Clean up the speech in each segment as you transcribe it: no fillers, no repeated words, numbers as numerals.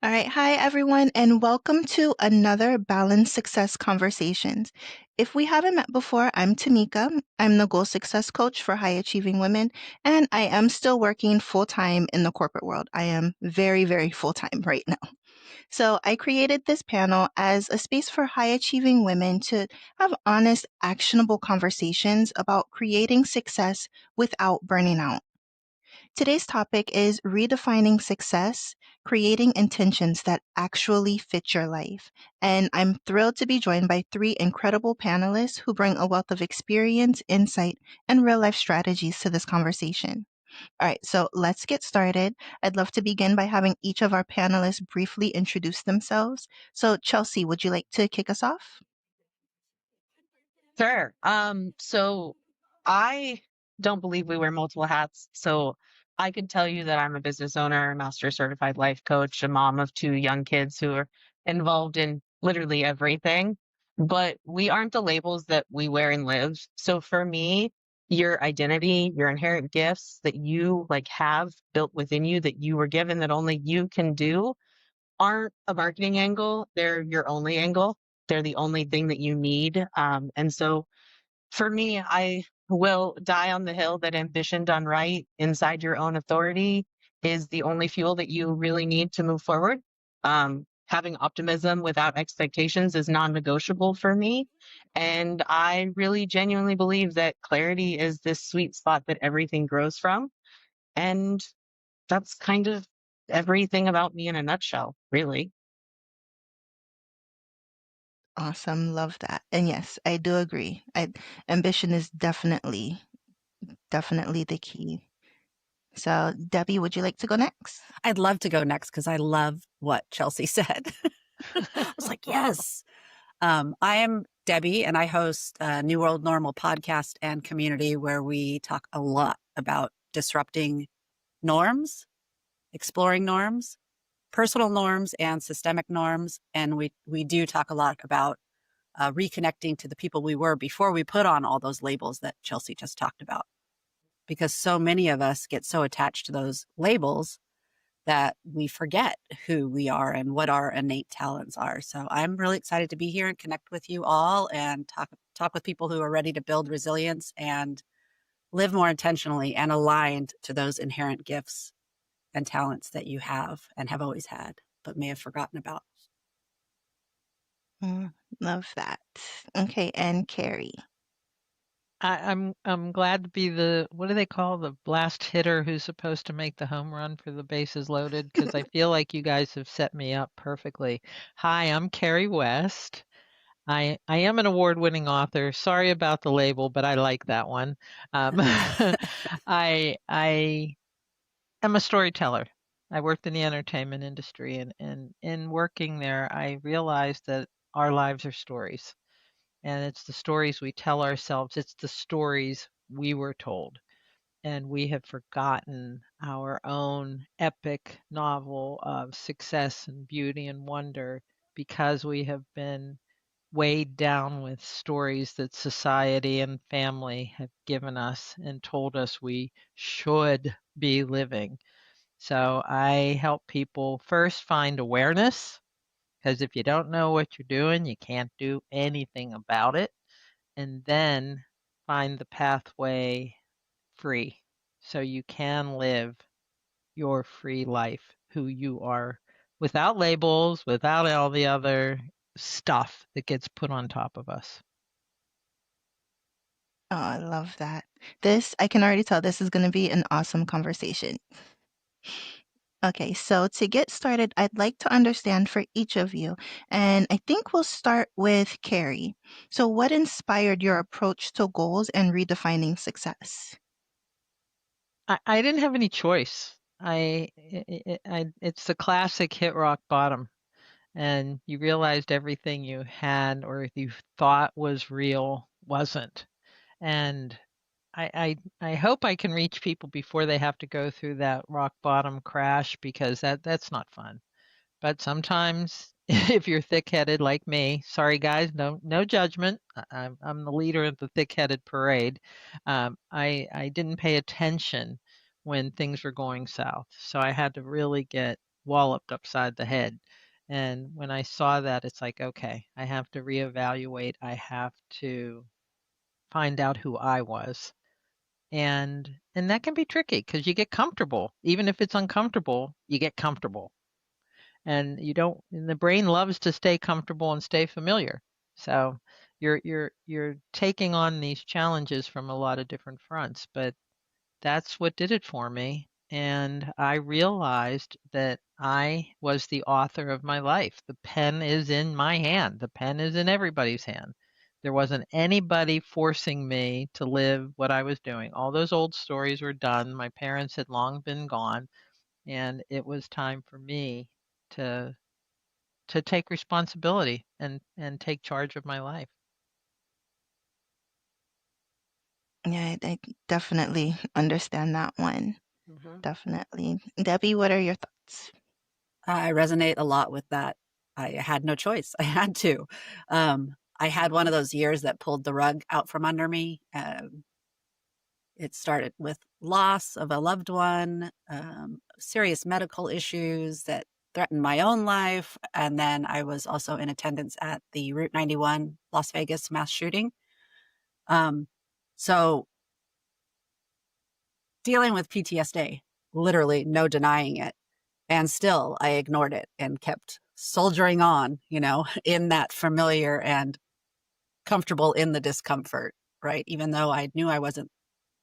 All right. Hi, everyone, and welcome to another Balanced Success Conversations. If we haven't met before, I'm Tameeka. I'm the Goal Success Coach for High Achieving Women, and I am still working full time in the corporate world. I am very, very full time right now. So I created this panel as a space for high achieving women to have honest, actionable conversations about creating success without burning out. Today's topic is redefining success, creating intentions that actually fit your life. And I'm thrilled to be joined by three incredible panelists who bring a wealth of experience, insight, and real life strategies to this conversation. All right, so let's get started. I'd love to begin by having each of our panelists briefly introduce themselves. So, Chelsea, would you like to kick us off? Sure. So I don't believe we wear multiple hats. So I could tell you that I'm a business owner, master certified life coach, a mom of two young kids who are involved in literally everything. But we aren't the labels that we wear and live. So for me, your identity, your inherent gifts that you have built within you that you were given that only you can do aren't a marketing angle. They're your only angle. They're the only thing that you need. And so for me, I will die on the hill that ambition done right inside your own authority is the only fuel that you really need to move forward. Having optimism without expectations is non negotiable for me. And I really genuinely believe that clarity is this sweet spot that everything grows from. And that's kind of everything about me in a nutshell, really. Awesome. Love that. And yes, I do agree. Ambition is definitely the key. So, Debbie, would you like to go next? I'd love to go next because I love what Chelsea said. I was like, yes. I am Debbie, and I host a New World Normal podcast and community where we talk a lot about disrupting norms, exploring norms, personal norms, and systemic norms. And we do talk a lot about reconnecting to the people we were before we put on all those labels that Chelsea just talked about. Because so many of us get so attached to those labels that we forget who we are and what our innate talents are. So I'm really excited to be here and connect with you all and talk with people who are ready to build resilience and live more intentionally and aligned to those inherent gifts and talents that you have and have always had, but may have forgotten about. Love that. Okay, and Carrie. I'm glad to be the what do they call the blast hitter who's supposed to make the home run for the bases loaded because I feel like you guys have set me up perfectly. Hi, I'm Carrie West. I am an award-winning author. Sorry about the label, but I like that one. I am a storyteller. I worked in the entertainment industry, and in working there, I realized that our lives are stories. And it's the stories we tell ourselves, it's the stories we were told. And we have forgotten our own epic novel of success and beauty and wonder because we have been weighed down with stories that society and family have given us and told us we should be living. So I help people first find awareness, because if you don't know what you're doing, you can't do anything about it, and then find the pathway free so you can live your free life, who you are, without labels, without all the other stuff that gets put on top of us. Oh, I love that. I can already tell this is going to be an awesome conversation. Okay, so to get started, I'd like to understand for each of you, and I think we'll start with Carrie. So, what inspired your approach to goals and redefining success? I didn't have any choice. It's the classic hit rock bottom, and you realized everything you had or you thought was real wasn't. And I hope I can reach people before they have to go through that rock bottom crash, because that's not fun. But sometimes if you're thick-headed like me, sorry guys, no judgment. I'm the leader of the thick-headed parade. I didn't pay attention when things were going south, so I had to really get walloped upside the head. And when I saw that, it's like, okay, I have to reevaluate. I have to find out who I was. And that can be tricky because you get comfortable. Even if it's uncomfortable, you get comfortable. And you don't, and the brain loves to stay comfortable and stay familiar. So you're taking on these challenges from a lot of different fronts, but that's what did it for me. And I realized that I was the author of my life. The pen is in my hand. The pen is in everybody's hand. There wasn't anybody forcing me to live what I was doing. All those old stories were done. My parents had long been gone, and it was time for me to take responsibility and take charge of my life. Yeah, I definitely understand that one. Mhm. Definitely. Debbie, what are your thoughts? I resonate a lot with that. I had no choice. I had to. I had one of those years that pulled the rug out from under me. It started with loss of a loved one, serious medical issues that threatened my own life. And then I was also in attendance at the Route 91 Las Vegas mass shooting. So dealing with PTSD, literally no denying it. And still I ignored it and kept soldiering on, in that familiar and comfortable in the discomfort, right? Even though I knew I wasn't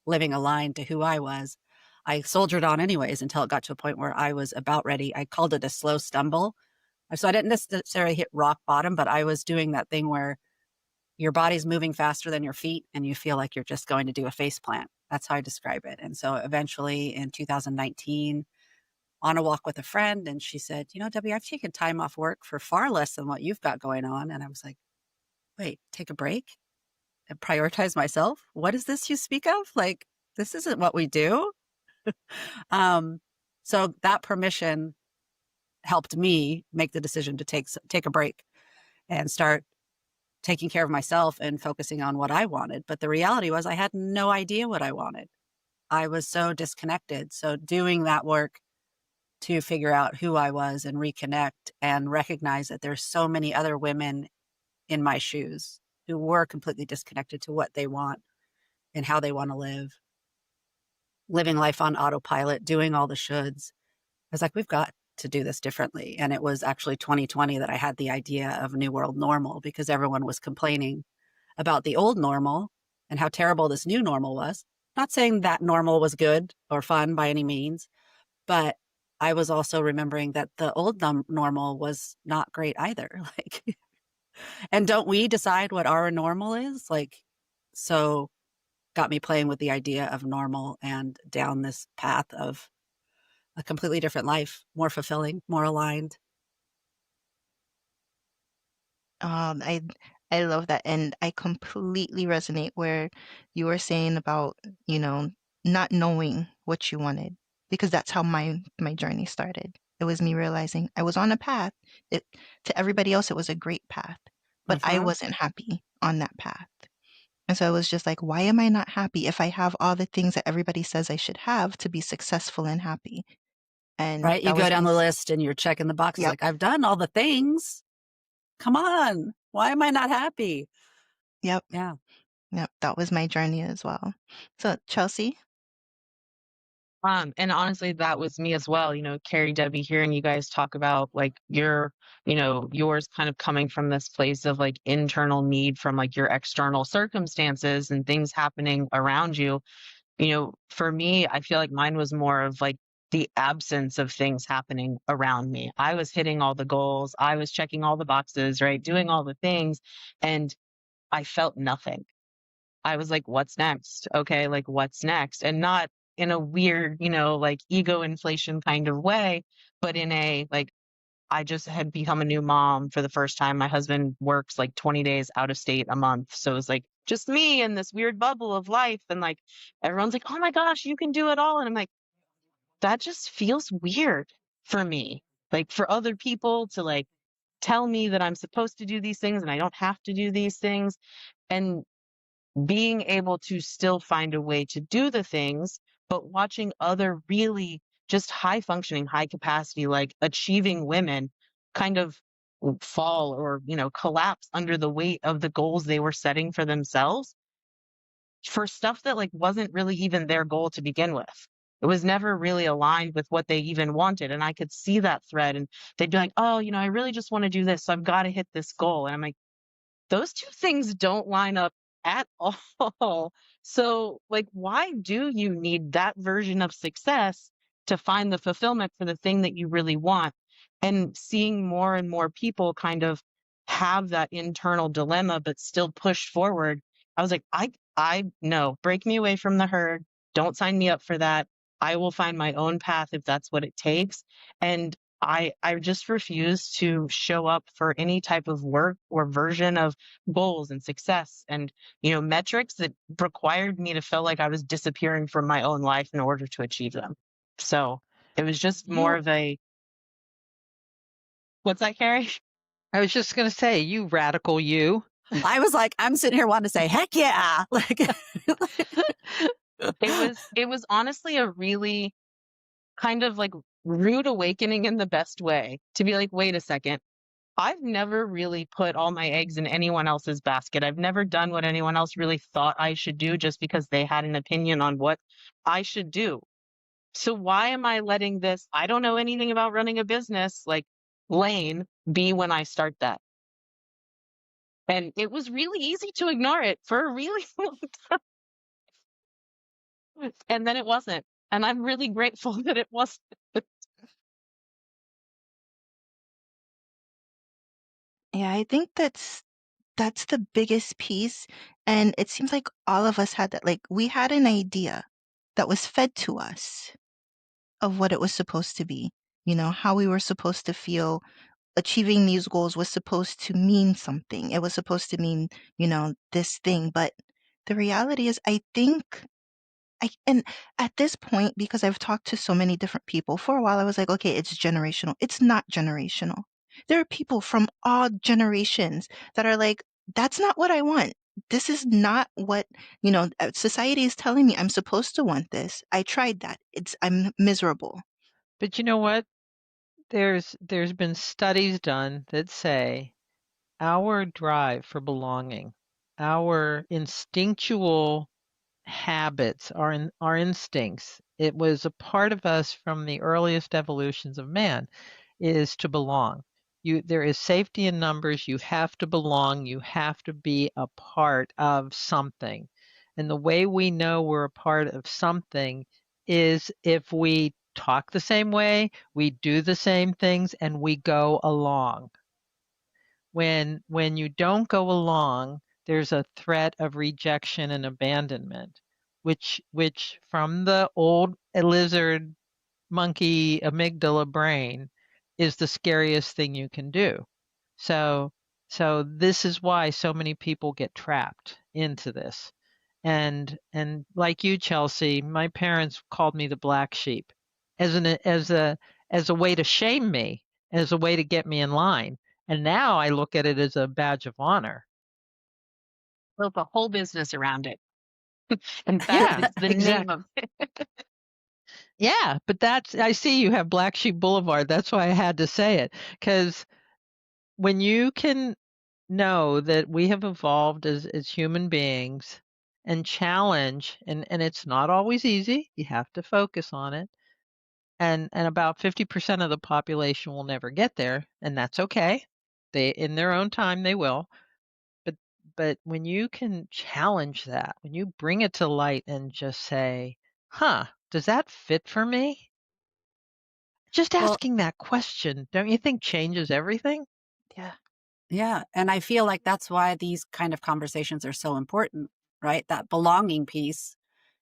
living aligned to who I was, I soldiered on anyways until it got to a point where I was about ready. I called it a slow stumble. So I didn't necessarily hit rock bottom, but I was doing that thing where your body's moving faster than your feet and you feel like you're just going to do a face plant. That's how I describe it. And so eventually in 2019, on a walk with a friend, and she said, Debbie, I've taken time off work for far less than what you've got going on. And I was like, wait, take a break and prioritize myself? What is this you speak of? Like, this isn't what we do. um, so that permission helped me make the decision to take a break and start taking care of myself and focusing on what I wanted. But the reality was I had no idea what I wanted. I was so disconnected. So doing that work to figure out who I was and reconnect and recognize that there's so many other women in my shoes who were completely disconnected to what they want and how they want to live, living life on autopilot, doing all the shoulds. I was like, we've got to do this differently. And it was actually 2020 that I had the idea of New World Normal because everyone was complaining about the old normal and how terrible this new normal was. Not saying that normal was good or fun by any means, but I was also remembering that the old normal was not great either. Like, and don't we decide what our normal is? Like, so got me playing with the idea of normal and down this path of a completely different life, more fulfilling, more aligned. I I love that, and I completely resonate where you were saying about, you know, not knowing what you wanted, because that's how my journey started. It was me realizing I was on a path. It To everybody else it was a great path, but I Mm-hmm. wasn't happy on that path. And so I was just like, why am I not happy if I have all the things that everybody says I should have to be successful and happy? And Right? You that go was down the list and you're checking the boxes yep, like, I've done all the things. Come on. Why am I not happy? yep, Yeah. yep. That was my journey as well. So Chelsea, And honestly, that was me as well. Carrie, Debbie, hearing you guys talk about like yours kind of coming from this place of like internal need from like your external circumstances and things happening around you. For me, I feel like mine was more of like the absence of things happening around me. I was hitting all the goals, I was checking all the boxes, right? Doing all the things, and I felt nothing. I was like, what's next? Okay, like what's next? And not in a weird, like ego inflation kind of way, but in a like, I just had become a new mom for the first time. My husband works like 20 days out of state a month. So it was like just me in this weird bubble of life. And like everyone's like, oh my gosh, you can do it all. And I'm like, that just feels weird for me. Like for other people to like tell me that I'm supposed to do these things and I don't have to do these things. And being able to still find a way to do the things, but watching other really just high functioning, high capacity, like achieving women kind of fall or, collapse under the weight of the goals they were setting for themselves for stuff that like wasn't really even their goal to begin with. It was never really aligned with what they even wanted. And I could see that thread and they'd be like, oh, I really just want to do this. So I've got to hit this goal. And I'm like, those two things don't line up at all. So, like, why do you need that version of success to find the fulfillment for the thing that you really want? And seeing more and more people kind of have that internal dilemma, but still push forward. I was like, I no, break me away from the herd. Don't sign me up for that. I will find my own path if that's what it takes. And I just refuse to show up for any type of work or version of goals and success and metrics that required me to feel like I was disappearing from my own life in order to achieve them. So it was just more You, of a what's that, Carrie? I was just going to say, you radical you. I was like, I'm sitting here wanting to say, heck yeah. Like, It was honestly a really kind of like rude awakening in the best way to be like, wait a second. I've never really put all my eggs in anyone else's basket. I've never done what anyone else really thought I should do just because they had an opinion on what I should do. So why am I letting this, I don't know anything about running a business, like lane be when I start that? And it was really easy to ignore it for a really long time. And then it wasn't. And I'm really grateful that it wasn't. Yeah, I think that's the biggest piece. And it seems like all of us had that. Like we had an idea that was fed to us of what it was supposed to be, how we were supposed to feel. Achieving these goals was supposed to mean something. It was supposed to mean, this thing. But the reality is, I think and at this point, because I've talked to so many different people, for a while I was like, okay, it's generational. It's not generational. There are people from all generations that are like, that's not what I want. This is not what, society is telling me I'm supposed to want this. I tried that. I'm miserable. But you know what? There's been studies done that say our drive for belonging, our instinctual habits, our instincts, it was a part of us from the earliest evolutions of man, is to belong. There is safety in numbers. You have to belong. You have to be a part of something. And the way we know we're a part of something is if we talk the same way, we do the same things, and we go along. When you don't go along, there's a threat of rejection and abandonment, which from the old lizard monkey amygdala brain is the scariest thing you can do. So this is why so many people get trapped into this. And like you, Chelsea, my parents called me the black sheep as a way to shame me, as a way to get me in line. And now I look at it as a badge of honor. Built a whole business around it. In fact, Yeah, it's the exactly. name of it. Yeah, but I see you have Black Sheep Boulevard. That's why I had to say it. Because when you can know that we have evolved as human beings and challenge, and it's not always easy, you have to focus on it. And about 50% of the population will never get there, and that's okay. They, in their own time, they will. But when you can challenge that, when you bring it to light and just say, huh, does that fit for me? Just well, asking that question, don't you think changes everything? Yeah. yeah. And I feel like that's why these kind of conversations are so important, right? That belonging piece.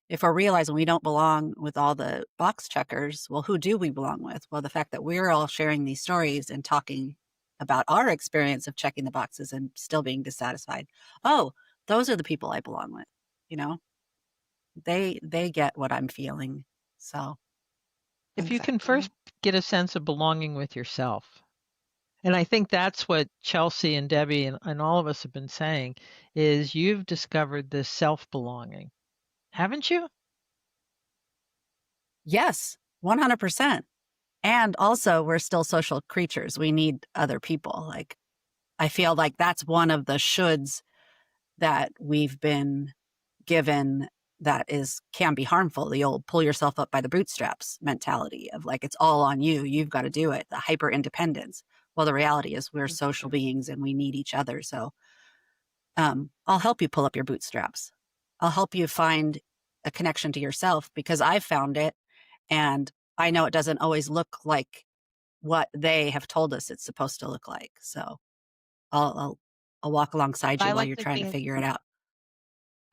If we're realizing we don't belong with all the box checkers, well, who do we belong with? Well, the fact that we're all sharing these stories and talking about our experience of checking the boxes and still being dissatisfied. Oh, those are the people I belong with. You know, they get what I'm feeling. So If you can Exactly. first get a sense of belonging with yourself. And I think that's what Chelsea and Debbie and all of us have been saying is you've discovered this self-belonging. Haven't you? yes, 100%. And also, we're still social creatures. We need other people. Like, I feel like that's one of the shoulds that we've been given that can be harmful. The old pull yourself up by the bootstraps mentality of like, it's all on you. You've got to do it. The hyper independence. Well, the reality is we're social beings and we need each other. So I'll help you pull up your bootstraps. I'll help you find a connection to yourself because I've found it. And I know it doesn't always look like what they have told us it's supposed to look like. So I'll walk alongside you I while like you're to trying to think, figure it out.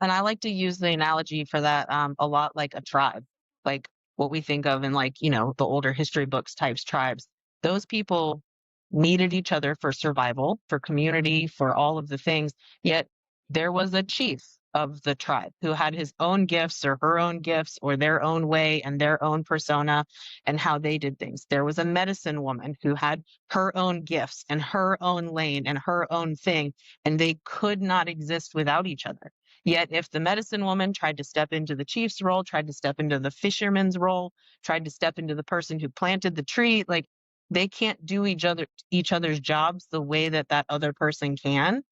and I like to use the analogy for that a lot like a tribe, like what we think of in like, the older history books types tribes. Those people needed each other for survival, for community, for all of the things. Yet there was a chief of the tribe who had his own gifts or her own gifts or their own way and their own persona and how they did things. There was a medicine woman who had her own gifts and her own lane and her own thing, and they could not exist without each other. Yet, if the medicine woman tried to step into the chief's role, tried to step into the fisherman's role, tried to step into the person who planted the tree, like they can't do each other's jobs the way that that other person can.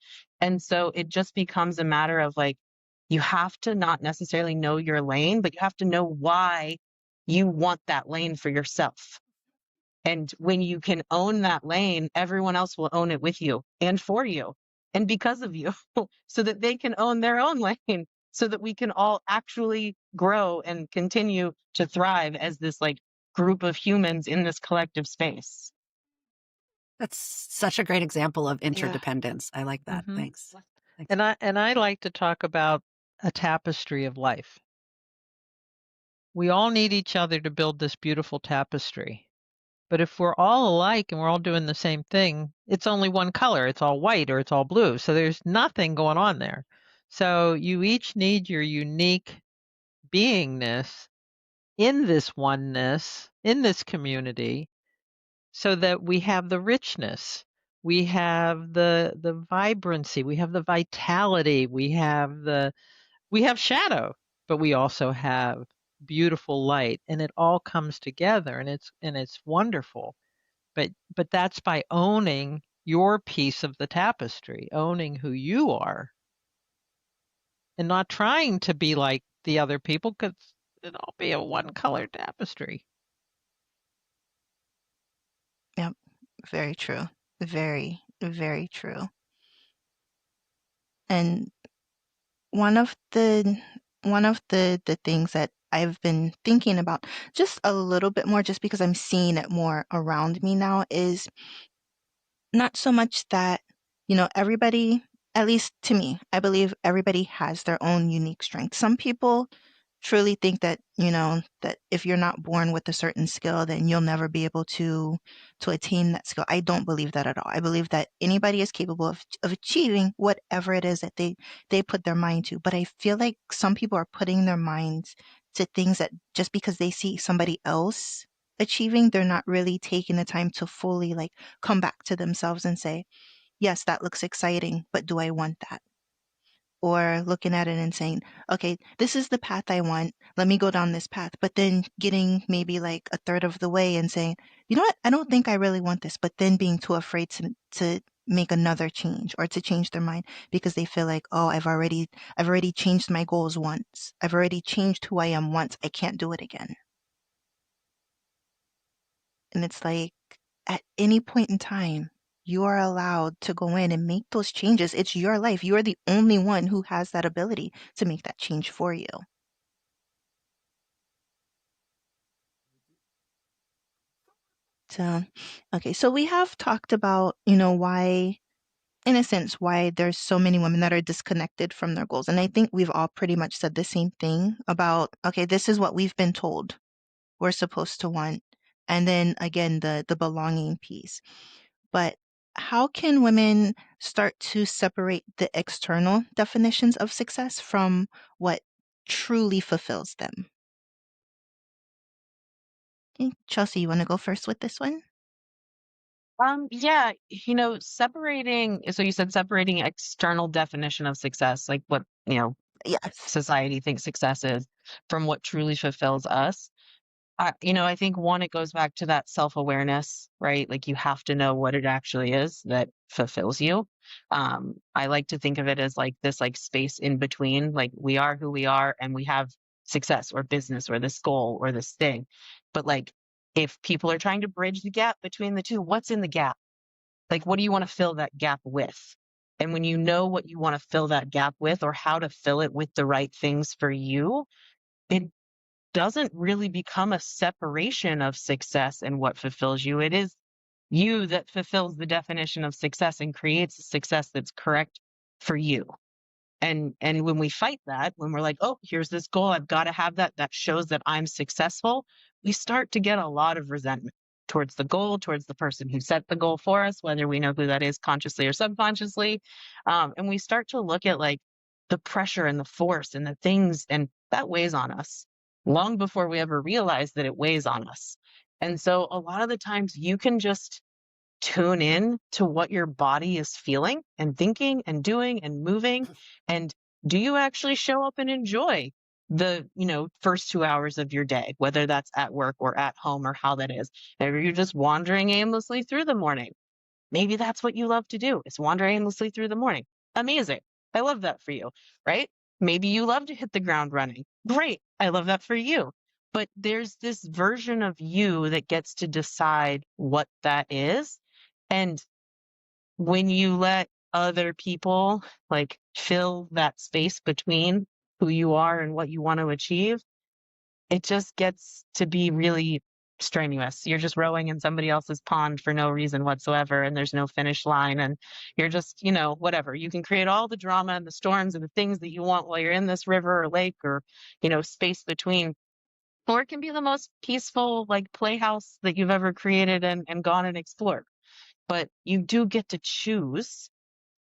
And so it just becomes a matter of like, you have to not necessarily know your lane, but you have to know why you want that lane for yourself. And when you can own that lane, everyone else will own it with you and for you and because of you, so that they can own their own lane, so that we can all actually grow and continue to thrive as this like group of humans in this collective space. That's such a great example of Yeah. interdependence. I like that. Mhm. Thanks. And I like to talk about a tapestry of life. We all need each other to build this beautiful tapestry. But if we're all alike and we're all doing the same thing, it's only one color. It's all white or it's all blue. So there's nothing going on there. So you each need your unique beingness in this oneness, in this community, so that we have the richness, we have the vibrancy, we have the vitality, we have shadow, but we also have beautiful light, and it all comes together, and it's wonderful. But that's by owning your piece of the tapestry, owning who you are, and not trying to be like the other people, because it'll be a one-color tapestry. Yep. Very true. Very, very true. And one of the things that I've been thinking about just a little bit more, just because I'm seeing it more around me now, is not so much that, everybody, at least to me, I believe everybody has their own unique strength. Some people truly think that, that if you're not born with a certain skill, then you'll never be able to attain that skill. I don't believe that at all. I believe that anybody is capable of achieving whatever it is that they put their mind to. But I feel like some people are putting their minds to things that just because they see somebody else achieving, they're not really taking the time to fully like come back to themselves and say, yes, that looks exciting, but do I want that? Or looking at it and saying, okay, this is the path I want. Let me go down this path. But then getting maybe like a third of the way and saying, you know what? I don't think I really want this. But then being too afraid to make another change or to change their mind because they feel like, oh, I've already changed my goals once. I've already changed who I am once. I can't do it again. And it's like at any point in time, you are allowed to go in and make those changes. It's your life. You are the only one who has that ability to make that change for you. So, okay, so we have talked about, why, in a sense, why there's so many women that are disconnected from their goals. And I think we've all pretty much said the same thing about, okay, this is what we've been told we're supposed to want. And then again, the belonging piece. But how can women start to separate the external definitions of success from what truly fulfills them? Okay, Chelsea, you want to go first with this one? Yeah, separating, so you said separating external definition of success, like what, Yes. society thinks success is, from what truly fulfills us. I think one, it goes back to that self-awareness, right? Like you have to know what it actually is that fulfills you. I like to think of it as like this like space in between, like we are who we are and we have success or business or this goal or this thing. But like if people are trying to bridge the gap between the two, what's in the gap? Like what do you want to fill that gap with? And when you know what you want to fill that gap with or how to fill it with the right things for you, it doesn't really become a separation of success and what fulfills you. It is you that fulfills the definition of success and creates a success that's correct for you. And when we fight that, when we're like, oh, here's this goal, I've got to have that, that shows that I'm successful, we start to get a lot of resentment towards the goal, towards the person who set the goal for us, whether we know who that is consciously or subconsciously. And we start to look at like the pressure and the force and the things, and that weighs on us long before we ever realize that it weighs on us. And so a lot of the times you can just tune in to what your body is feeling and thinking and doing and moving. And do you actually show up and enjoy the, first 2 hours of your day, whether that's at work or at home or how that is? Maybe you're just wandering aimlessly through the morning. Maybe that's what you love to do, is wander aimlessly through the morning. Amazing. I love that for you, right? Maybe you love to hit the ground running. Great. I love that for you. But there's this version of you that gets to decide what that is. And when you let other people like fill that space between who you are and what you want to achieve, it just gets to be really strenuous. You're just rowing in somebody else's pond for no reason whatsoever, and there's no finish line. And you're just, whatever. You can create all the drama and the storms and the things that you want while you're in this river or lake or, space between. Or it can be the most peaceful, like playhouse that you've ever created and gone and explored. But you do get to choose.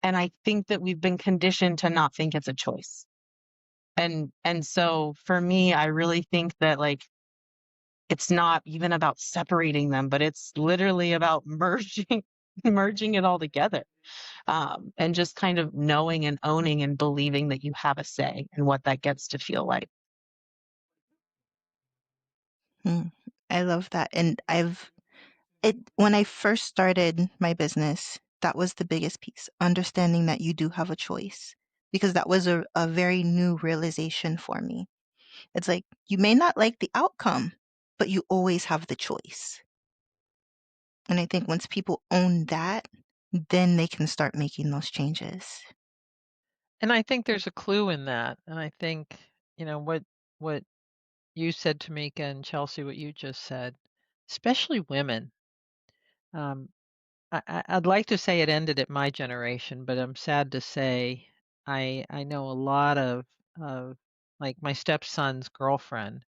And I think that we've been conditioned to not think it's a choice. And so for me, I really think that like it's not even about separating them, but it's literally about merging it all together. And just kind of knowing and owning and believing that you have a say in what that gets to feel like. I love that. And when I first started my business, that was the biggest piece, understanding that you do have a choice, because that was a very new realization for me. It's like you may not like the outcome, but you always have the choice. And I think once people own that, then they can start making those changes. And I think there's a clue in that. And I think, what you said, Tameeka, and Chelsea, what you just said, especially women. I'd like to say it ended at my generation, but I'm sad to say I know a lot of like my stepson's girlfriend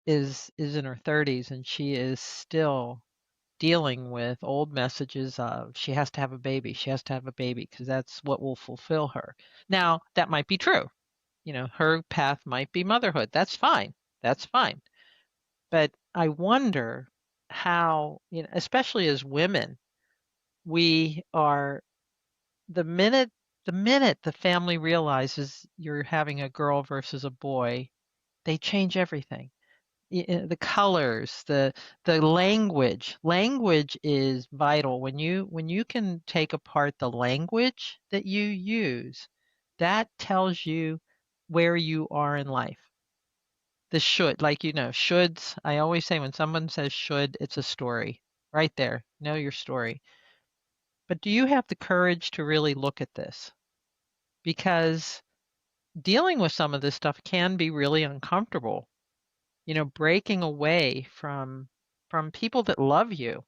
is in her 30s, and she is still dealing with old messages of she has to have a baby, she has to have a baby because that's what will fulfill her. Now, that might be true. Her path might be motherhood. That's fine. That's fine. But I wonder how, especially as women, we are the minute the family realizes you're having a girl versus a boy, they change everything. The colors, the language. Language is vital. When you can take apart the language that you use, that tells you where you are in life. The should, like shoulds. I always say when someone says should, it's a story. Right there. Know your story. But do you have the courage to really look at this? Because dealing with some of this stuff can be really uncomfortable. Breaking away from people that love you,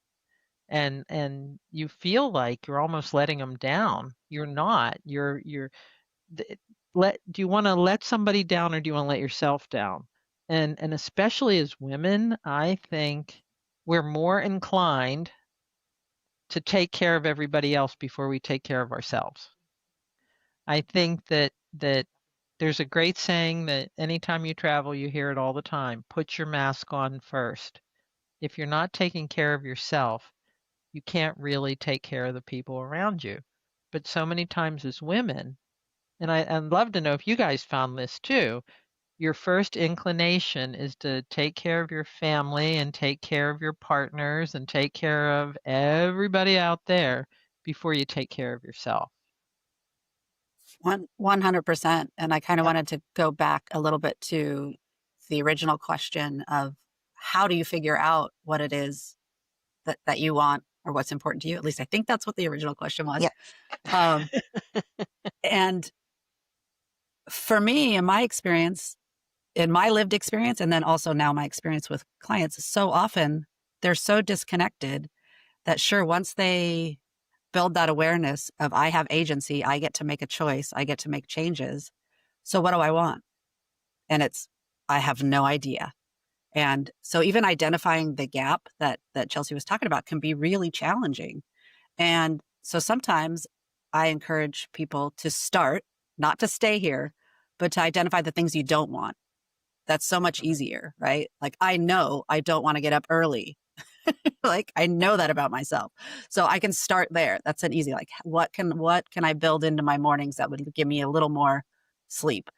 and you feel like you're almost letting them down. You're not. Do you want to let somebody down, or do you want to let yourself down? And especially as women, I think we're more inclined to take care of everybody else before we take care of ourselves. I think that there's a great saying that anytime you travel, you hear it all the time. Put your mask on first. If you're not taking care of yourself, you can't really take care of the people around you. But so many times as women, and I'd love to know if you guys found this too, your first inclination is to take care of your family and take care of your partners and take care of everybody out there before you take care of yourself. 100%. And I kind of Yep. wanted to go back a little bit to the original question of how do you figure out what it is that you want or what's important to you? At least I think that's what the original question was. Yes. Um, and for me, in my experience, in my lived experience, and then also now my experience with clients, so often they're so disconnected that sure, once they build that awareness of I have agency, I get to make a choice, I get to make changes. So what do I want? And it's, I have no idea. And so even identifying the gap that Chelsea was talking about can be really challenging. And so sometimes I encourage people to start, not to stay here, but to identify the things you don't want. That's so much easier, right? Like, I know I don't want to get up early. Like, I know that about myself. So I can start there. That's an easy, like, what can I build into my mornings that would give me a little more sleep?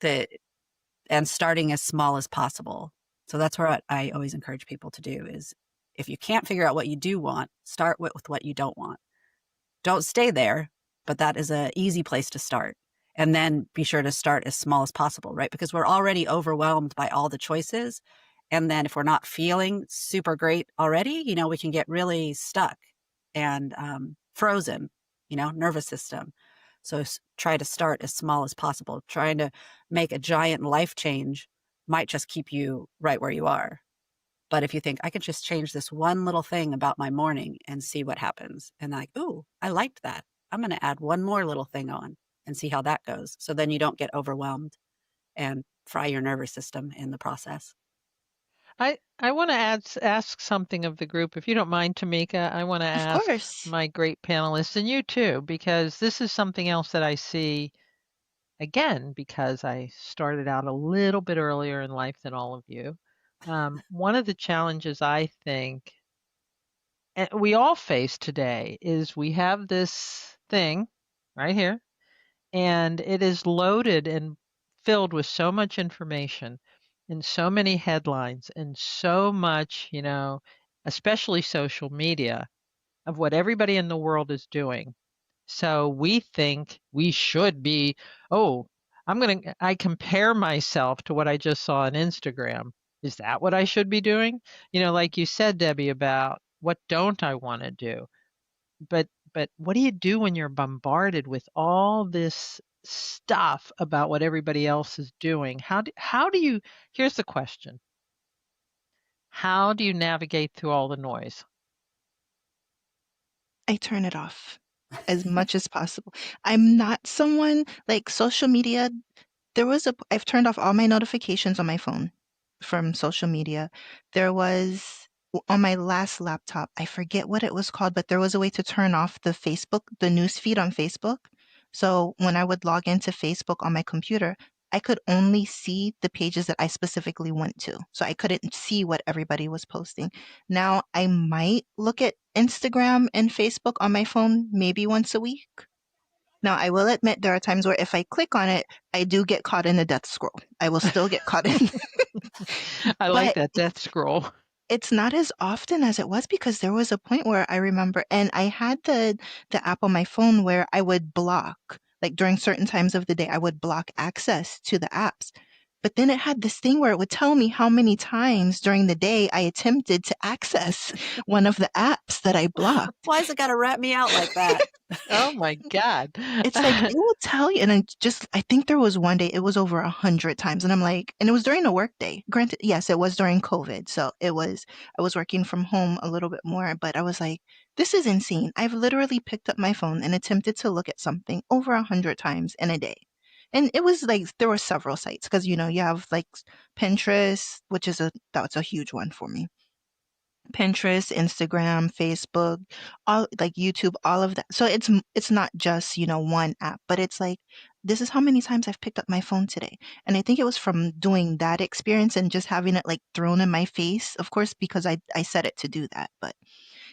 And starting as small as possible. So that's what I always encourage people to do is if you can't figure out what you do want, start with what you don't want. Don't stay there, but that is an easy place to start. And then be sure to start as small as possible, right? Because we're already overwhelmed by all the choices. And then if we're not feeling super great already, we can get really stuck and frozen, nervous system. So try to start as small as possible. Trying to make a giant life change might just keep you right where you are. But if you think I could just change this one little thing about my morning and see what happens, and like, ooh, I liked that. I'm going to add one more little thing on and see how that goes. So then you don't get overwhelmed and fry your nervous system in the process. I want to ask something of the group, if you don't mind, Tameeka. I want to Of ask course. my great panelists and you too, because this is something else that I see again, because I started out a little bit earlier in life than all of you. One of the challenges I think and we all face today is we have this thing right here, and it is loaded and filled with so much information and so many headlines and so much, especially social media of what everybody in the world is doing. So we think we should be, oh, I compare myself to what I just saw on Instagram. Is that what I should be doing? Like you said, Debbie, about what don't I want to do? But what do you do when you're bombarded with all this stuff about what everybody else is doing? How do you, here's the question. How do you navigate through all the noise? I turn it off as much as possible. I'm not someone like social media. I've turned off all my notifications on my phone from social media. There was on my last laptop, I forget what it was called, but there was a way to turn off the news feed on Facebook. So when I would log into Facebook on my computer, I could only see the pages that I specifically went to. So I couldn't see what everybody was posting. Now I might look at Instagram and Facebook on my phone maybe once a week. Now, I will admit there are times where if I click on it, I do get caught in a death scroll. I will still get caught in. I like But that death scroll. it's not as often as it was because there was a point where I remember, and I had the app on my phone where I would block, like during certain times of the day, I would block access to the apps. But then it had this thing where it would tell me how many times during the day I attempted to access one of the apps that I blocked. Why has it got to rat me out like that? Oh my God. It's like it will tell you, and I think there was one day it was over 100 times, and I'm like, and it was during a work day. Granted, yes, it was during COVID, so I was working from home a little bit more, but I was like, this is insane. I've literally picked up my phone and attempted to look at something over 100 times in a day. And it was like there were several sites because you have like Pinterest, which is that's a huge one for me. Pinterest, Instagram, Facebook, all like YouTube, all of that. So it's not just, one app, but it's like this is how many times I've picked up my phone today. And I think it was from doing that experience and just having it like thrown in my face, of course, because I set it to do that. But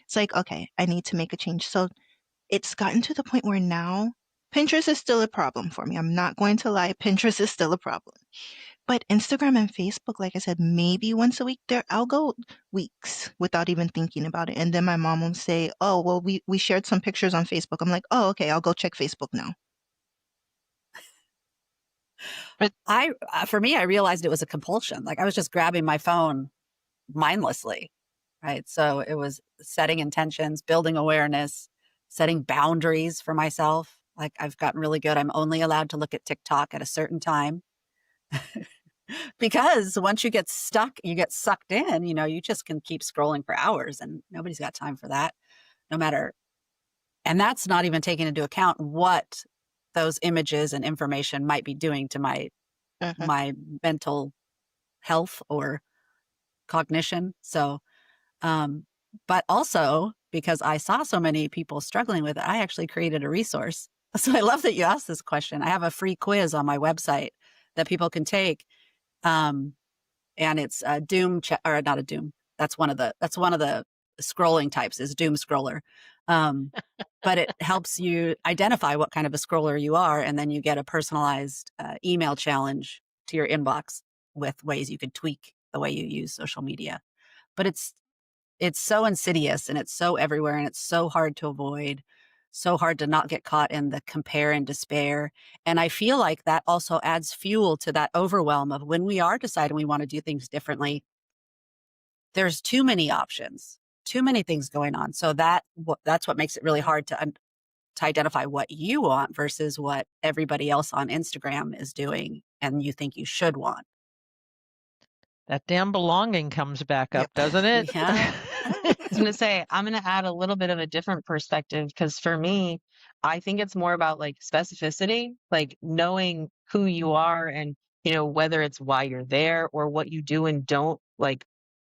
it's like, okay, I need to make a change. So it's gotten to the point where now Pinterest is still a problem for me. I'm not going to lie, Pinterest is still a problem. But Instagram and Facebook, like I said, maybe once a week. There, I'll go weeks without even thinking about it, and then my mom will say, "Oh, well, we shared some pictures on Facebook." I'm like, "Oh, okay, I'll go check Facebook now." But For me, I realized it was a compulsion. Like I was just grabbing my phone mindlessly, right? So it was setting intentions, building awareness, setting boundaries for myself. Like I've gotten really good. I'm only allowed to look at TikTok at a certain time because once you get stuck, you get sucked in, you just can keep scrolling for hours and nobody's got time for that, no matter. And that's not even taking into account what those images and information might be doing to my Mhm. my mental health or cognition. So, but also because I saw so many people struggling with it, I actually created a resource. So I love that you asked this question. I have a free quiz on my website that people can take. And it's a or not a doom. That's one of the scrolling types is doom scroller. But it helps you identify what kind of a scroller you are. And then you get a personalized email challenge to your inbox with ways you could tweak the way you use social media. But it's so insidious and it's so everywhere and it's so hard to avoid, so hard to not get caught in the compare and despair. And I feel like that also adds fuel to that overwhelm of when we are deciding we want to do things differently, there's too many options, too many things going on. So that's what makes it really hard to identify what you want versus what everybody else on Instagram is doing and you think you should want. that damn belonging comes back up, Yep. doesn't it? Yeah. I was going to say, I'm going to add a little bit of a different perspective because for me, I think it's more about like specificity, like knowing who you are and, whether it's why you're there or what you do and don't like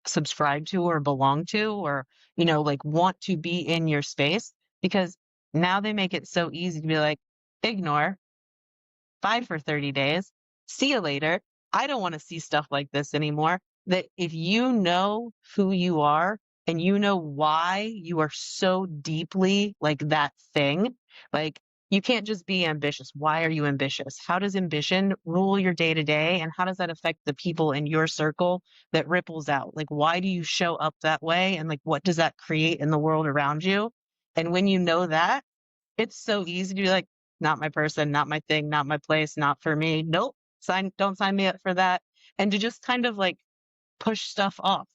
subscribe to or belong to or, like want to be in your space because now they make it so easy to be like, ignore, 5 for 30 days. See you later. I don't want to see stuff like this anymore. That if you know who you are and you know why you are so deeply like that thing, like you can't just be ambitious. Why are you ambitious? How does ambition rule your day to day? And how does that affect the people in your circle that ripples out? Like, why do you show up that way? And like, what does that create in the world around you? And when you know that, it's so easy to be like, not my person, not my thing, not my place, not for me. Nope. Don't sign me up for that. And to just kind of like push stuff off.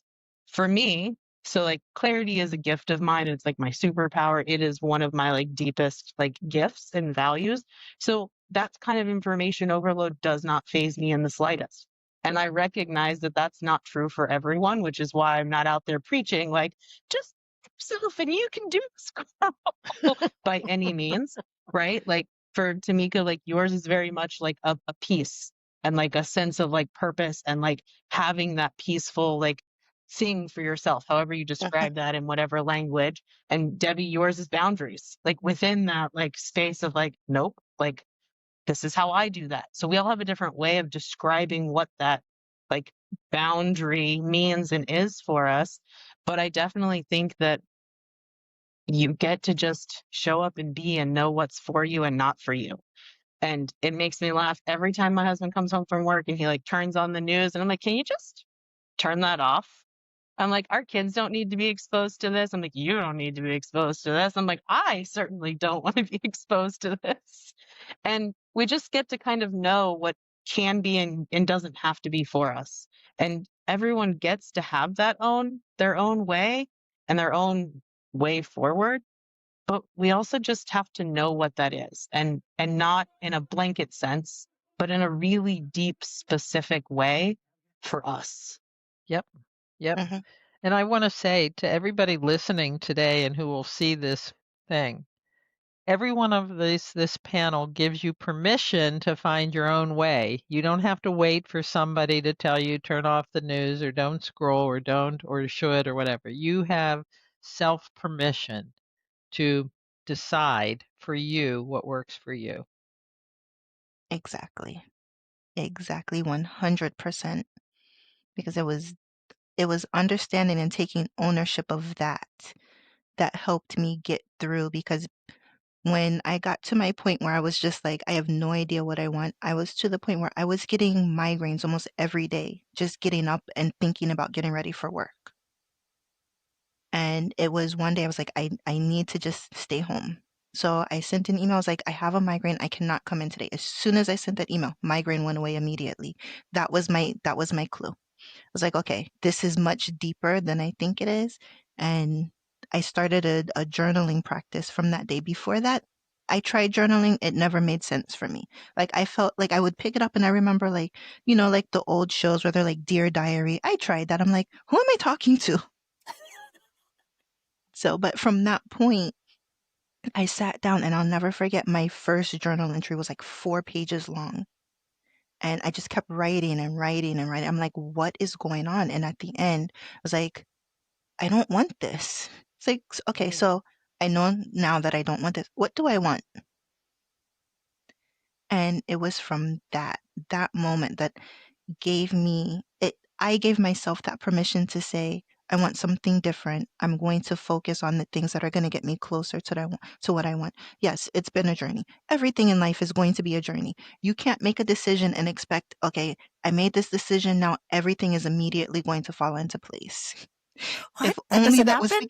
For me, so like clarity is a gift of mine. It's like my superpower. It is one of my like deepest like gifts and values. So that kind of information overload does not faze me in the slightest. And I recognize that that's not true for everyone, which is why I'm not out there preaching like just yourself and you can do this by any means, right? Like for Tameeka, like yours is very much like a peace and like a sense of like purpose and like having that peaceful like seeing for yourself, however you Mhm. describe that in whatever language. And Debbie, yours is boundaries, like within that like space of like, nope, like this is how I do that. So we all have a different way of describing what that like boundary means and is for us. But I definitely think that you get to just show up and be and know what's for you and not for you. And it makes me laugh every time my husband comes home from work and he like turns on the news and I'm like, can you just turn that off? I'm like, our kids don't need to be exposed to this. I'm like, you don't need to be exposed to this. I'm like, I certainly don't want to be exposed to this. And we just get to kind of know what can be and doesn't have to be for us. And everyone gets to have their own way and their own way forward. But we also just have to know what that is and not in a blanket sense, but in a really deep, specific way for us. Yep. Yep. Mhm. And I want to say to everybody listening today and who will see this thing, every one of this panel gives you permission to find your own way. You don't have to wait for somebody to tell you turn off the news or don't scroll or don't or should or whatever. You have self permission to decide for you what works for you. Exactly. Exactly 100%. Because it was understanding and taking ownership of that that helped me get through because when I got to my point where I was just like, I have no idea what I want, I was to the point where I was getting migraines almost every day, just getting up and thinking about getting ready for work. And it was one day I was like, I need to just stay home. So I sent an email. I was like, I have a migraine. I cannot come in today. As soon as I sent that email, migraine went away immediately. That was my clue. I was like, okay, this is much deeper than I think it is. And I started a journaling practice from that day. Before that, I tried journaling. It never made sense for me. Like I felt like I would pick it up and I remember like, like the old shows where they're like Dear Diary. I tried that. I'm like, who am I talking to? So, but from that point, I sat down and I'll never forget my first journal entry was like 4 pages long. And I just kept writing and writing and writing. I'm like, what is going on? And at the end, I was like, I don't want this. It's like, okay, so I know now that I don't want this. What do I want? And it was from that moment that gave me it. I gave myself that permission to say, I want something different. I'm going to focus on the things that are going to get me closer to what I want. Yes, it's been a journey. Everything in life is going to be a journey. You can't make a decision and expect, okay, I made this decision. Now everything is immediately going to fall into place. What? If That only doesn't that was happen?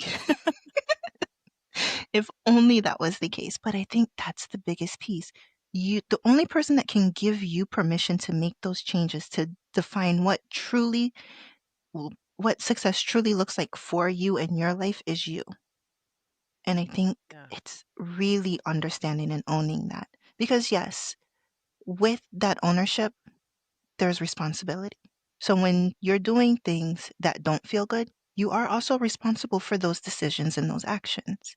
if only that was the case. But I think that's the biggest piece. The only person that can give you permission to make those changes, to define what success truly looks like for you in your life, is you. And I think Yeah. it's really understanding and owning that. Because yes, with that ownership, there's responsibility. So when you're doing things that don't feel good, you are also responsible for those decisions and those actions.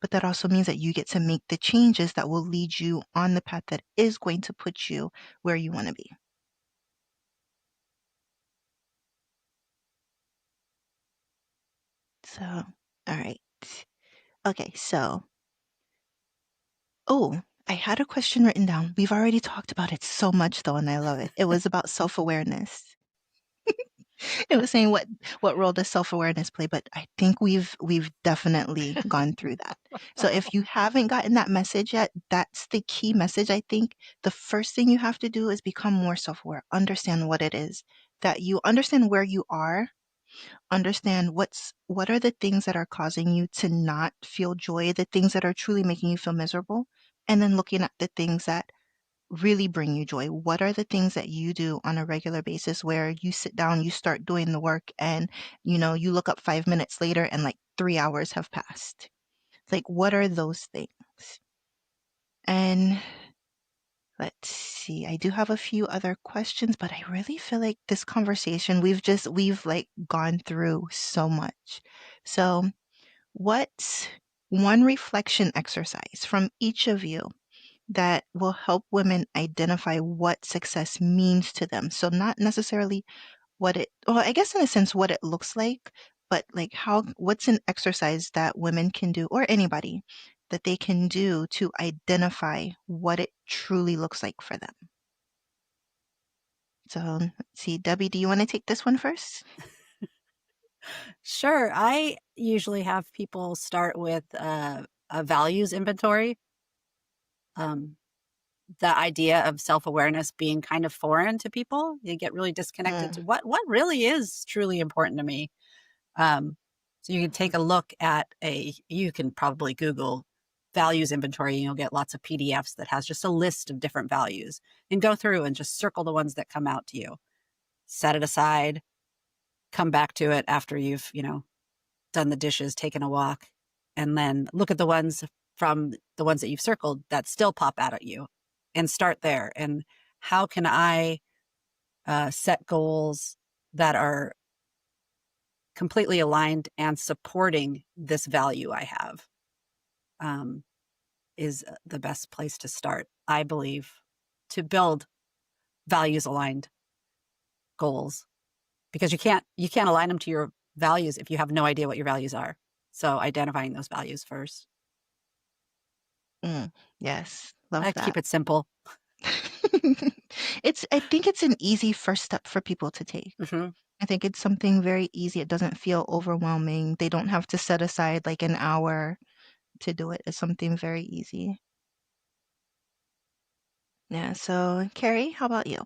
But that also means that you get to make the changes that will lead you on the path that is going to put you where you want to be. So, all right. Okay, so, I had a question written down. We've already talked about it so much though, and I love it. It was about self-awareness. It was saying what role does self-awareness play, but I think we've definitely gone through that. So if you haven't gotten that message yet, that's the key message. I think the first thing you have to do is become more self-aware, understand what it is that you understand, where you are, understand what are the things that are causing you to not feel joy, the things that are truly making you feel miserable, and then looking at the things that really bring you joy. What are the things that you do on a regular basis where you sit down, you start doing the work, and you look up 5 minutes later and like 3 hours have passed? Like, what are those things? And let's see, I do have a few other questions, but I really feel like this conversation, we've like gone through so much. So what's one reflection exercise from each of you that will help women identify what success means to them? So not necessarily well, I guess in a sense what it looks like, but like what's an exercise that women can do, or anybody that they can do to identify what it truly looks like for them. So let's see, Debbie, do you want to take this one first? Sure. I usually have people start with a values inventory. The idea of self-awareness being kind of foreign to people. You get really disconnected to what really is truly important to me. So you can take a look at you can probably Google values inventory and you'll get lots of PDFs that has just a list of different values, and go through and just circle the ones that come out to you. Set it aside, come back to it after you've, done the dishes, taken a walk, and then look at the ones from the ones that you've circled that still pop out at you, and start there. And how can I set goals that are completely aligned and supporting this value I have, is the best place to start, I believe, to build values aligned goals, because you can't align them to your values if you have no idea what your values are. So identifying those values first. Yes, love I that. keep it simple. I think it's an easy first step for people to take. Mm-hmm. I think it's something very easy. It doesn't feel overwhelming. They don't have to set aside like an hour. to do it is something very easy. Yeah. So, Carrie, how about you?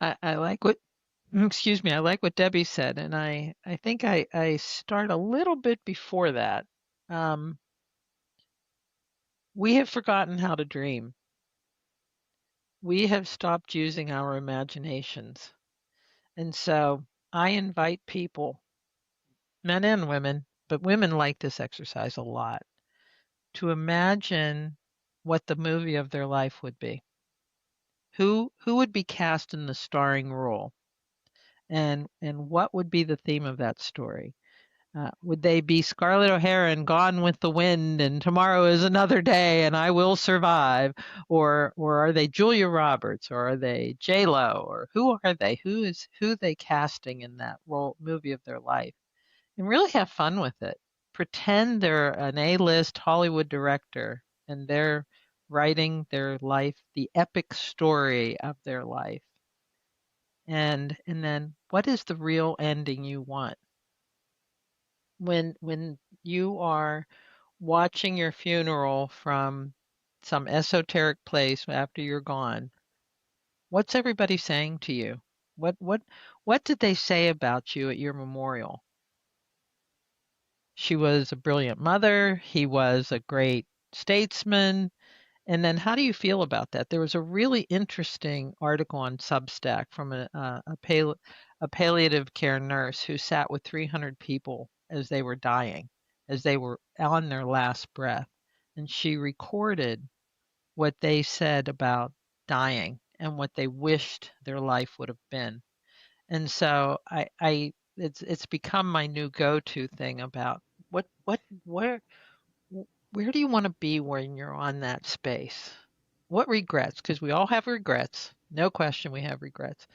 I like what excuse me, I like what Debbie said, and I think I start a little bit before that. We have forgotten how to dream. We have stopped using our imaginations. And so I invite people, men and women, but women like this exercise a lot, to imagine what the movie of their life would be. Who would be cast in the starring role? And what would be the theme of that story? Would they be Scarlett O'Hara in Gone with the Wind and Tomorrow is Another Day and I Will Survive? Or are they Julia Roberts, or are they J-Lo, or who are they? Who are they casting in that role movie of their life? And really have fun with it. Pretend they're an A-list Hollywood director and they're writing their life, the epic story of their life. And then what is the real ending you want? When you are watching your funeral from some esoteric place after you're gone, what's everybody saying to you? What did they say about you at your memorial? She was a brilliant mother, he was a great statesman. And then how do you feel about that? There was a really interesting article on Substack from a palliative care nurse who sat with 300 people as they were dying, as they were on their last breath. And she recorded what they said about dying and what they wished their life would have been. And so it's become my new go-to thing about where where do you want to be when you're on that space? What regrets? Because we all have regrets. No question we have regrets.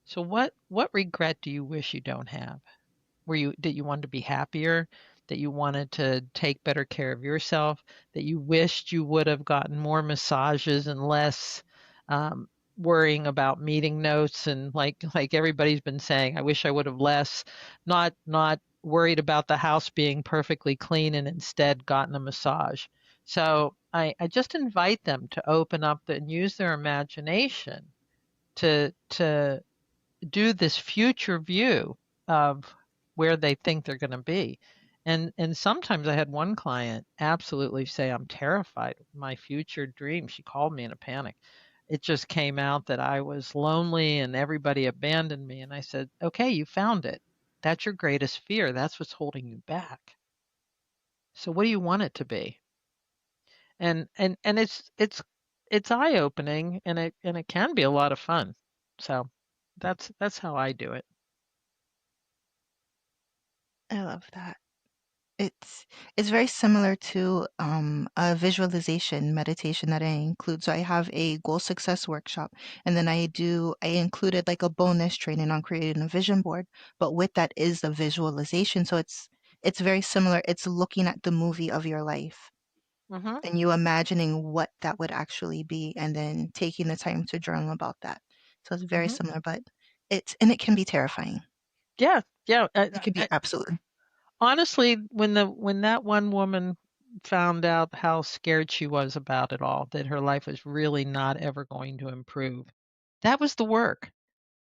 So what regret do you wish you don't have? Did you want to be happier? That you wanted to take better care of yourself? That you wished you would have gotten more massages and less worrying about meeting notes, and like everybody's been saying, I wish I would have less, not worried about the house being perfectly clean and instead gotten a massage. So I just invite them to open up and use their imagination to do this future view of where they think they're going to be. And sometimes I had one client absolutely say, I'm terrified of my future dream. She called me in a panic. It just came out that I was lonely and everybody abandoned me. And I said, okay, you found it. That's your greatest fear. That's what's holding you back. So what do you want it to be? And it's eye opening, and it can be a lot of fun. So that's how I do it. I love that. It's very similar to a visualization meditation that I include. So I have a goal success workshop, and then I included like a bonus training on creating a vision board. But with that is a visualization. So it's very similar. It's looking at the movie of your life Mm-hmm. and you imagining what that would actually be, and then taking the time to journal about that. So it's very Mm-hmm. similar, but it can be terrifying. Yeah, yeah. It can be absolutely. Honestly, when that one woman found out how scared she was about it all, that her life was really not ever going to improve, that was the work.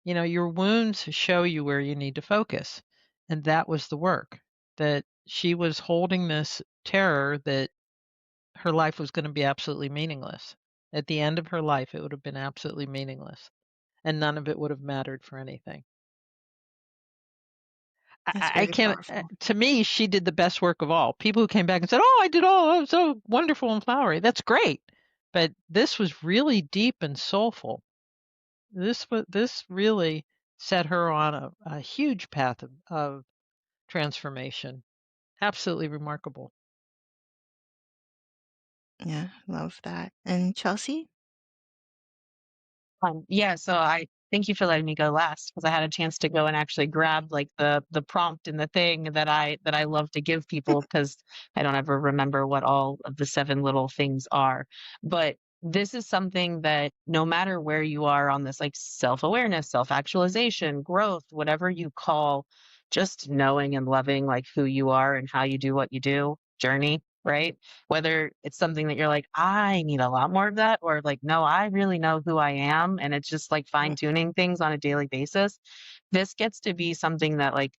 You know, your wounds show you where you need to focus, and that was the work. That she was holding this terror that her life was going to be absolutely meaningless. At the end of her life, it would have been absolutely meaningless, and none of it would have mattered for anything. It's I very can't. powerful. To me, she did the best work of all. People who came back and said, "Oh, I did all. Oh, so wonderful and flowery." That's great, but this was really deep and soulful. This really set her on a huge path of transformation. Absolutely remarkable. Yeah, love that. And Chelsea? Yeah, so I thank you for letting me go last, because I had a chance to go and actually grab like the prompt and the thing that I love to give people, because I don't ever remember what all of the seven little things are. But this is something that no matter where you are on this like self-awareness, self-actualization, growth, whatever you call just knowing and loving like who you are and how you do what you do journey, right? Whether it's something that you're like, I need a lot more of that, or like, no, I really know who I am. And it's just like fine tuning things on a daily basis. This gets to be something that like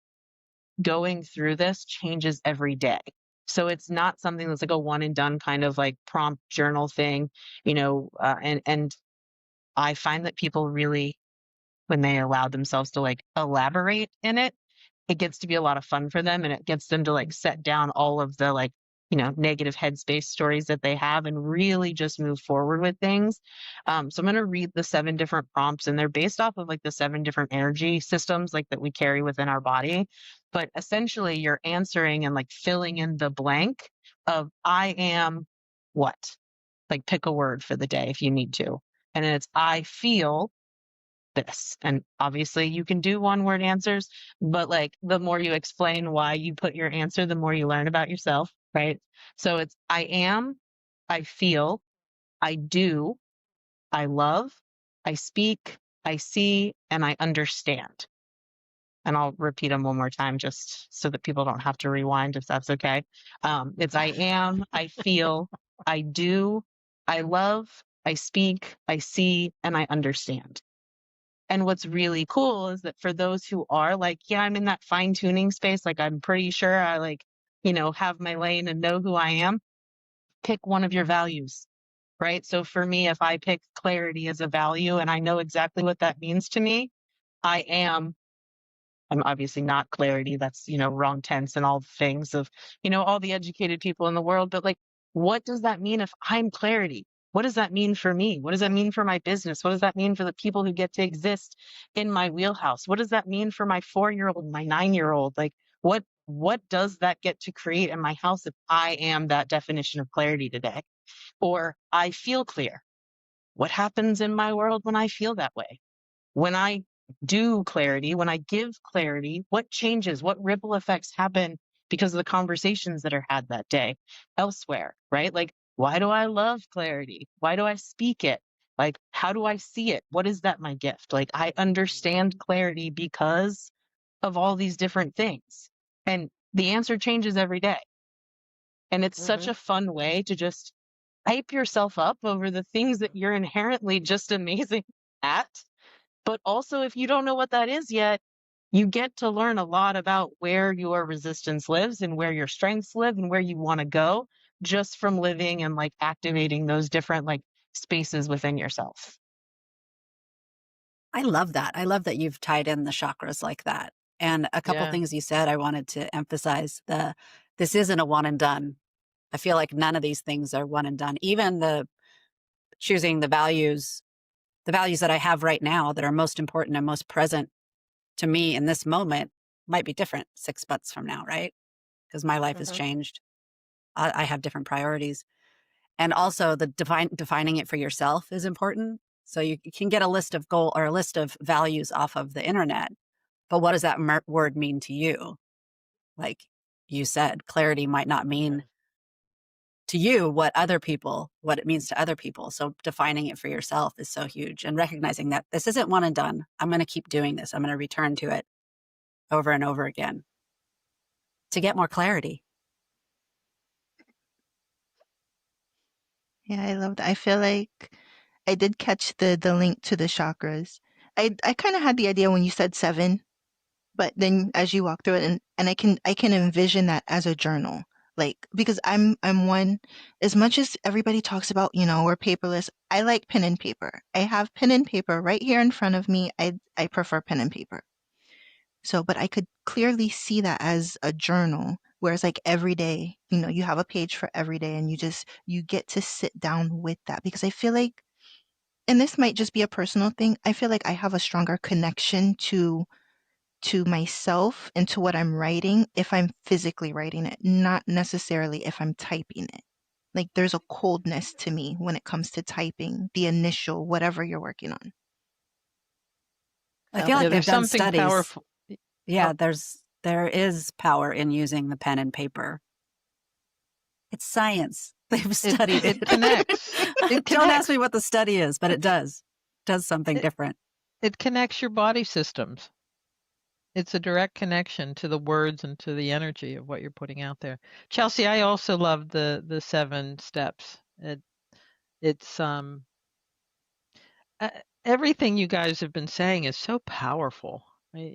going through this changes every day. So it's not something that's like a one and done kind of like prompt journal thing, and I find that people really, when they allow themselves to like elaborate in it, it gets to be a lot of fun for them, and it gets them to like set down all of the like, negative headspace stories that they have and really just move forward with things. So I'm going to read the 7 different prompts, and they're based off of like the 7 different energy systems like that we carry within our body. But essentially you're answering and like filling in the blank of I am what? Like pick a word for the day if you need to. And then it's I feel this. And obviously you can do one word answers, but like the more you explain why you put your answer, the more you learn about yourself, right? So it's I am, I feel, I do, I love, I speak, I see, and I understand. And I'll repeat them one more time just so that people don't have to rewind if that's okay. It's I am, I feel, I do, I love, I speak, I see, and I understand. And what's really cool is that for those who are like, yeah, I'm in that fine tuning space, like I'm pretty sure I like, have my lane and know who I am, pick one of your values, right? So for me, if I pick clarity as a value and I know exactly what that means to me, I am I'm obviously not clarity. That's, wrong tense and all the things of, all the educated people in the world. But like, what does that mean if I'm clarity? What does that mean for me? What does that mean for my business? What does that mean for the people who get to exist in my wheelhouse? What does that mean for my 4-year-old, my 9-year-old? Like, what does that get to create in my house if I am that definition of clarity today? Or I feel clear. What happens in my world when I feel that way? When I do clarity, when I give clarity, what changes, what ripple effects happen because of the conversations that are had that day elsewhere, right? Like, why do I love clarity? Why do I speak it? Like, how do I see it? What is that my gift? Like, I understand clarity because of all these different things. And the answer changes every day. And it's such a fun way to just hype yourself up over the things that you're inherently just amazing at. But also, if you don't know what that is yet, you get to learn a lot about where your resistance lives and where your strengths live and where you want to go just from living and like activating those different like spaces within yourself. I love that. I love that you've tied in the chakras like that. And a couple Yeah. things you said, I wanted to emphasize this isn't a one and done. I feel like none of these things are one and done. Even the choosing the values that I have right now that are most important and most present to me in this moment might be different 6 months from now, right? Because my life has changed. I have different priorities. And also the defining it for yourself is important. So you can get a list of goal or a list of values off of the internet, but what does that word mean to you? Like you said, clarity might not mean to you what it means to other people. So defining it for yourself is so huge, and recognizing that this isn't one and done. I'm going to keep doing this. I'm going to return to it over and over again to get more clarity. Yeah, I love that. I feel like I did catch the link to the chakras. I kind of had the idea when you said 7, but then as you walk through it, and I can envision that as a journal. Like, because I'm one, as much as everybody talks about, we're paperless, I like pen and paper. I have pen and paper right here in front of me. I prefer pen and paper. So, but I could clearly see that as a journal, whereas like every day, you have a page for every day, and you get to sit down with that, because I feel like, and this might just be a personal thing, I feel like I have a stronger connection to myself and to what I'm writing if I'm physically writing it, not necessarily if I'm typing it. Like there's a coldness to me when it comes to typing the initial whatever you're working on. I feel like they've there's done something studies. powerful. Yeah, there is power in using the pen and paper. It's science. They've studied it. It connects. Don't ask me what the study is, but it does something different. It connects your body systems. it's a direct connection to the words and to the energy of what you're putting out there. Chelsea, I also love the 7 steps. It's everything you guys have been saying is so powerful. I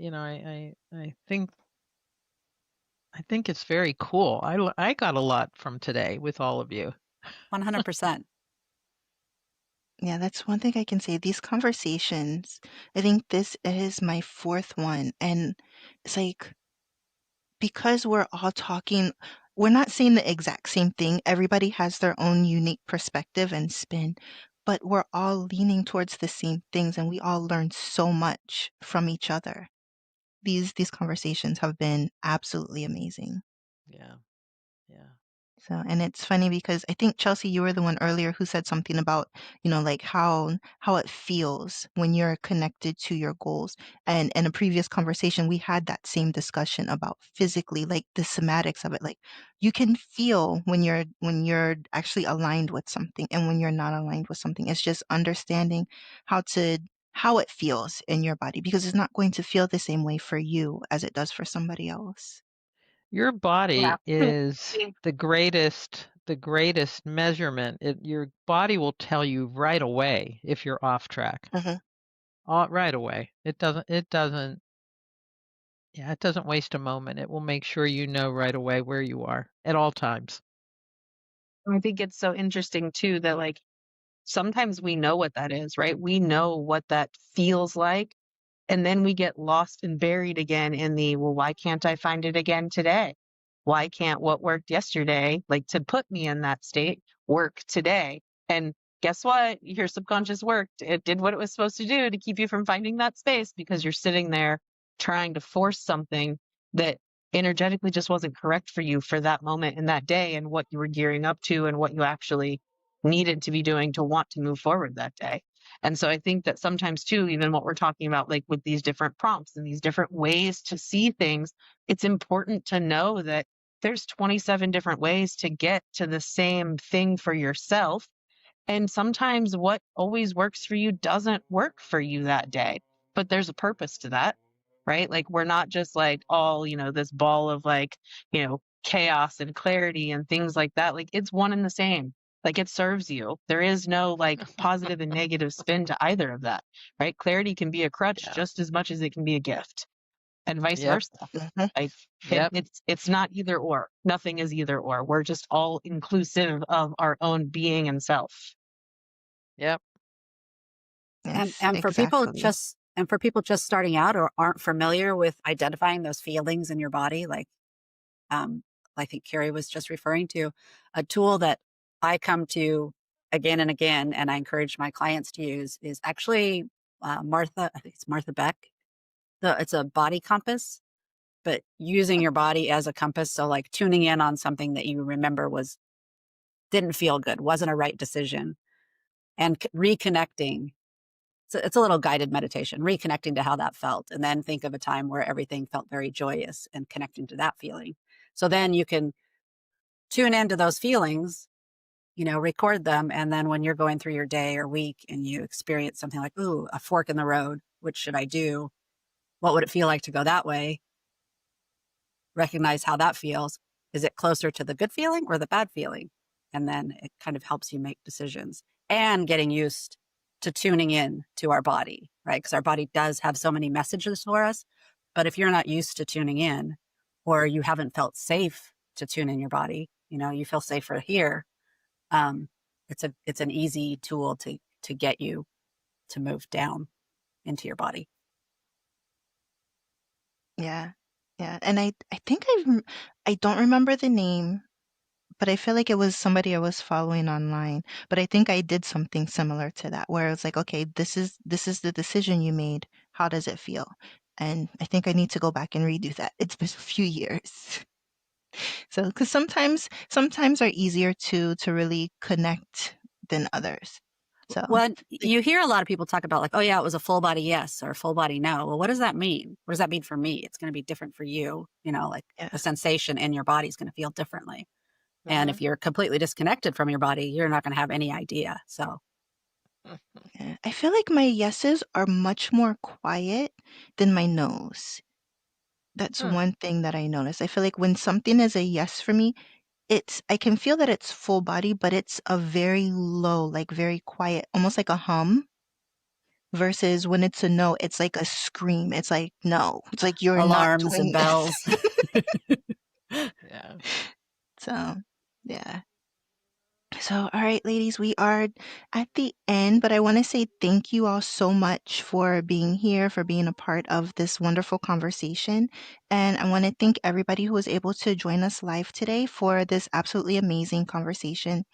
think it's very cool. I got a lot from today with all of you. 100%. Yeah, that's one thing I can say. These conversations, I think this is my 4th one. And it's like, because we're all talking, we're not saying the exact same thing. Everybody has their own unique perspective and spin, but we're all leaning towards the same things, and we all learn so much from each other. These conversations have been absolutely amazing. Yeah. Yeah. So, and it's funny because I think, Chelsea, you were the one earlier who said something about, like how it feels when you're connected to your goals. And in a previous conversation, we had that same discussion about physically, like the somatics of it. Like you can feel when you're actually aligned with something and when you're not aligned with something. It's just understanding how it feels in your body, because it's not going to feel the same way for you as it does for somebody else. Your body Yeah. is the greatest measurement. Your body will tell you right away if you're off track. Right away. It doesn't waste a moment. It will make sure you know right away where you are at all times. I think it's so interesting too that like sometimes we know what that is, right? We know what that feels like. And then we get lost and buried again in the, well, why can't I find it again today? Why can't what worked yesterday, like to put me in that state, work today? And guess what? Your subconscious worked. It did what it was supposed to do to keep you from finding that space, because you're sitting there trying to force something that energetically just wasn't correct for you for that moment in that day and what you were gearing up to and what you actually needed to be doing to want to move forward that day. And so I think that sometimes too, even what we're talking about, like with these different prompts and these different ways to see things, it's important to know that there's 27 different ways to get to the same thing for yourself. And sometimes what always works for you doesn't work for you that day, but there's a purpose to that, right? Like we're not just like all, this ball of like, chaos and clarity and things like that. Like it's one and the same. Like it serves you. There is no like positive and negative spin to either of that, right? Clarity can be a crutch Yeah. just as much as it can be a gift, and vice Yep. versa. Mhm. Like Yep. it's not either or. Nothing is either or. We're just all inclusive of our own being and self. Yep. Yes, And for people exactly. just starting out or aren't familiar with identifying those feelings in your body, like I think Carrie was just referring to, a tool that I come to again and again, and I encourage my clients to use is actually Martha. I think it's Martha Beck. It's a body compass, but using your body as a compass. So like tuning in on something that you remember didn't feel good, wasn't a right decision, and reconnecting. So it's a little guided meditation, reconnecting to how that felt. And then think of a time where everything felt very joyous and connecting to that feeling. So then you can tune into those feelings, record them. And then when you're going through your day or week and you experience something like, ooh, a fork in the road, which should I do? What would it feel like to go that way? Recognize how that feels. Is it closer to the good feeling or the bad feeling? And then it kind of helps you make decisions and getting used to tuning in to our body, right? Because our body does have so many messages for us. But if you're not used to tuning in, or you haven't felt safe to tune in your body, you feel safer here. It's an easy tool to get you to move down into your body. Yeah. Yeah. And I think I don't remember the name, but I feel like it was somebody I was following online. But I think I did something similar to that, where it's like, okay, this is the decision you made. How does it feel? And I think I need to go back and redo that. It's been a few years. So, because sometimes are easier to really connect than others. So, Well, you hear a lot of people talk about like, oh yeah, it was a full body yes or a full body no. Well, what does that mean? What does that mean for me? It's going to be different for you. Like yeah. the sensation in your body is going to feel differently. And Mhm. if you're completely disconnected from your body, you're not going to have any idea. So Yeah. I feel like my yeses are much more quiet than my nos. That's Hmm. one thing that I notice. I feel like when something is a yes for me, I can feel that it's full body, but it's a very low, like very quiet, almost like a hum. Versus when it's a no, it's like a scream. It's like, no. It's like you're not Alarms and doing this. bells. Yeah. So, yeah. So, all right, ladies, we are at the end, but I want to say thank you all so much for being here, for being a part of this wonderful conversation. And I want to thank everybody who was able to join us live today for this absolutely amazing conversation.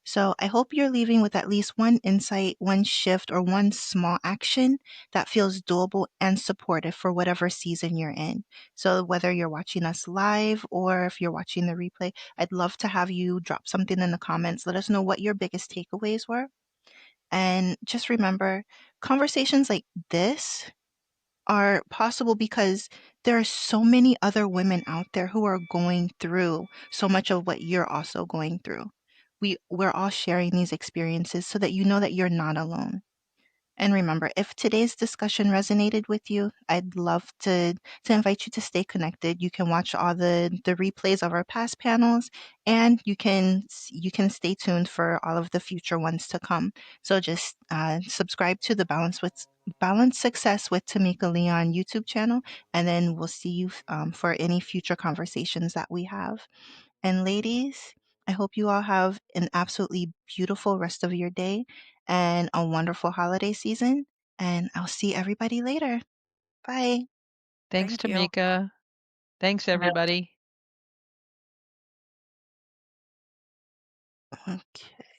So I hope you're leaving with at least one insight, one shift, or one small action that feels doable and supportive for whatever season you're in. So whether you're watching us live or if you're watching the replay, I'd love to have you drop something in the comments. Let us know what your biggest takeaways were. And just remember, conversations like this are possible because there are so many other women out there who are going through so much of what you're also going through. We're all sharing these experiences so that you know that you're not alone. And remember, if today's discussion resonated with you, I'd love to invite you to stay connected. You can watch all the replays of our past panels, and you can stay tuned for all of the future ones to come. So just subscribe to the Balance Success with Tameeka Leon YouTube channel, and then we'll see you for any future conversations that we have. And ladies, I hope you all have an absolutely beautiful rest of your day and a wonderful holiday season. And I'll see everybody later. Bye. Thanks, Thank you. Tameeka. Thanks, everybody. Okay.